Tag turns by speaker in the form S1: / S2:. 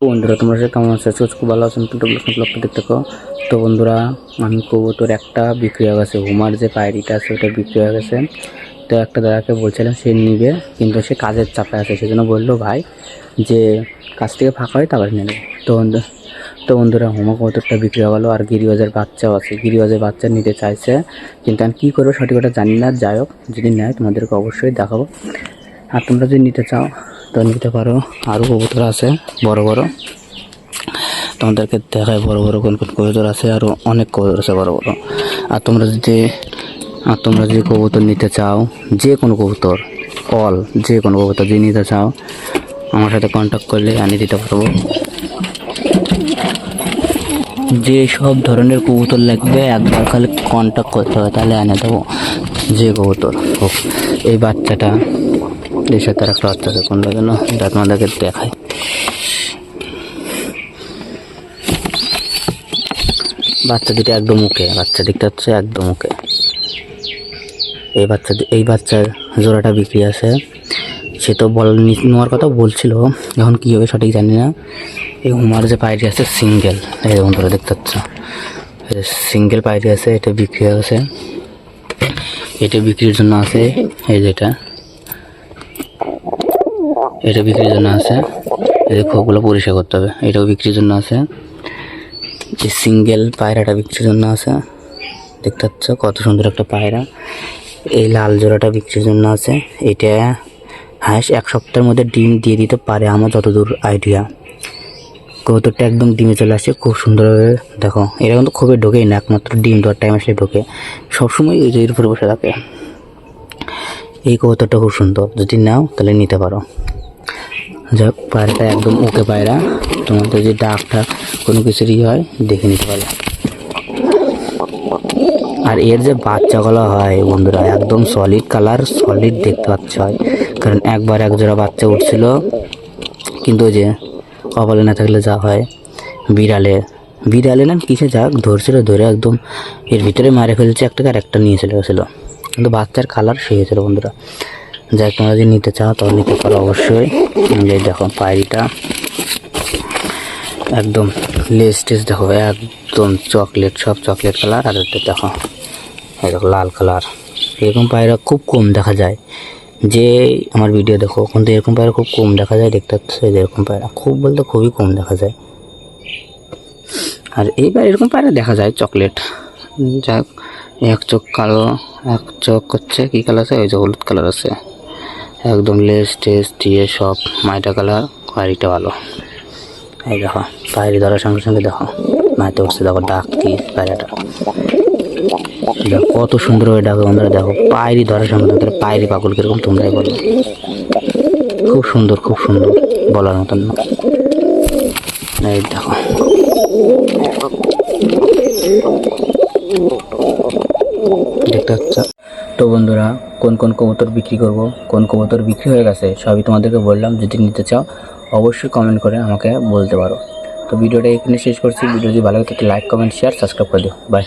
S1: বন্ধুরা তোমরা সে কেমন আছো? খুব ভালো আছেন? ব্লগটা দেখতে থাকো। তো বন্ধুরা, আমি কবুতর একটা বিক্রি হয়ে গেছে, হুমার যে পায়রিটা আছে ওটা বিক্রি হয়ে গেছে। তো একটা দাদাকে বলছিলাম সে নিবে, কিন্তু সে কাজের চাপে আছে, সেজন্য বললো ভাই যে কাজ থেকে ফাঁকা হয় তারপরে নেবে। তো বন্ধুরা, হুমা কবুতরটা বিক্রি হয়ে গেলো। আর গিরিবাজের বাচ্চাও আছে, গিরিবাজের বাচ্চা নিতে চাইছে, কিন্তু আমি কী করবো সঠিক ওটা জানি না। যাই হোক, যদি নেয় তোমাদেরকে অবশ্যই দেখাবো। আর তোমরা যদি নিতে চাও তো নিতে পারো। আরও কবুতর আছে বড় বড়, তোমাদেরকে দেখায় বড় বড় কোন কোন কবুতর আছে, আরও অনেক কবুতর আছে বড় বড়। আর তোমরা যদি কবুতর নিতে চাও, যে কোনো কবুতর, যে কোনো কবুতর যদি নিতে চাও, আমার সাথে কন্ট্যাক্ট করলে আনিয়ে দিতে পারবো। যে সব ধরনের কবুতর লাগবে একবার খালি কন্ট্যাক্ট করতে হবে, তাহলে এনে দেবো যে কবুতর হোক। এই বাচ্চাটা এর সাথে একটা বাচ্চা আছে, কোনটা যেন তোমাদেরকে দেখায়। বাচ্চা দুটো একদম মুখে, বাচ্চা দেখতে হচ্ছে একদম মুখে। এই বাচ্চার জোড়াটা বিক্রি আছে। সে তো নেওয়ার কথা বলছিল, এখন কী হবে সঠিক জানি না। এই হুমার যে পায়রি আছে সিঙ্গেল, এই বন্ধুরা দেখতে পাচ্ছ, সিঙ্গেল পায়রি আছে, এটা বিক্রি হয়ে গেছে। এটা বিক্রির জন্য আছে, এই যেটা এটা বিক্রির জন্য আছে। এই খোপগুলো পরিষ্কার করতে হবে, এটাও বিক্রির জন্য আছে। এই সিঙ্গেল পায়রাটা বিক্রির জন্য আছে, দেখতে পাচ্ছ কত সুন্দর একটা পায়রা। এই লাল জোড়াটা বিক্রির জন্য আছে। এটা হাঁস 1 সপ্তাহের মধ্যে ডিম দিয়ে দিতে পারে আমার যতদূর আইডিয়া। কবুতরটা একদম ডিমে চলে আসছে খুব সুন্দরভাবে। দেখো, এরা কিন্তু খুবই ঢোকেই না, একমাত্র ডিম দেওয়ার টাইম আসলে ঢোকে। সবসময় এই যে এর উপরে বসে থাকে। এই কবুতরটা খুব সুন্দর, যদি নাও তাহলে নিতে পারো। যাক, পায়রাটা একদম ওকে পায়রা, তোমাদের যদি ডাকটা কোনো কিছুরই হয় দেখে নিতে পারো। আর এর যে বাচ্চাগুলো হয় বন্ধুরা, একদম সলিড কালার, সলিড দেখতে পাচ্ছ হয়। কারণ একবার এক জোড়া বাচ্চা উঠছিল, কিন্তু ওই যে কপালে না থাকলে যা হয়, বিড়ালে না কিসে যাক ধরছিল, ধরে একদম এর ভিতরে মারে ফেলছে একটাকে, আর একটা নিয়ে চলে গেছিলো। কিন্তু বাচ্চার কালার সেই হয়েছিল বন্ধুরা। যাক, তোমরা যদি নিতে চাও তাহলে নিতে পারো অবশ্যই। এই দেখো পায়রিটা একদম লেস টেস দেখো, একদম চকলেট, সব চকলেট কালার। আর এটা দেখো, এই দেখো লাল কালার। এরকম পায়রা খুব কম দেখা যায়, যে আমার ভিডিও দেখো, কিন্তু এরকম পায়রা খুব কম দেখা যায়। দেখতে পাচ্ছ, এরকম পায়রা খুব বলতে খুবই কম দেখা যায়। আর এইবার এরকম পায়রা দেখা যায় চকলেট। যাক, এক চোখ কালো, এক চোখ হচ্ছে কী কালার আছে, ওই যে হলুদ কালার আছে। একদম লেস টেস দিয়ে সব মাইটা কালার। পায়রিটা ভালো। এই দেখো, পায়রি ধরার সঙ্গে সঙ্গে দেখো মাইতে উঠছে, দেখো ডাক কি পায়রাটা, দেখো কত সুন্দর হয়ে ডাকে বন্ধুরা। দেখো পায়রি ধরার সঙ্গে সঙ্গে পায়রি পাগল কিরকম তোমরাই বলো, খুব সুন্দর, খুব সুন্দর, বলার মতন না। এই দেখো, দেখতে পাচ্ছ। তো বন্ধুরা, কোন কোন কবুতর বিক্রি করব, কোন কবুতর বিক্রি হয়ে গেছে সবই তোমাদেরকে বললাম। যদি নিতে চাও অবশ্যই কমেন্ট করে আমাকে বলতে পারো। তো ভিডিওটা এখানে শেষ করছি। ভিডিও যদি ভালো লাগে তাহলে লাইক, কমেন্ট, শেয়ার, সাবস্ক্রাইব করে দিও। বাই।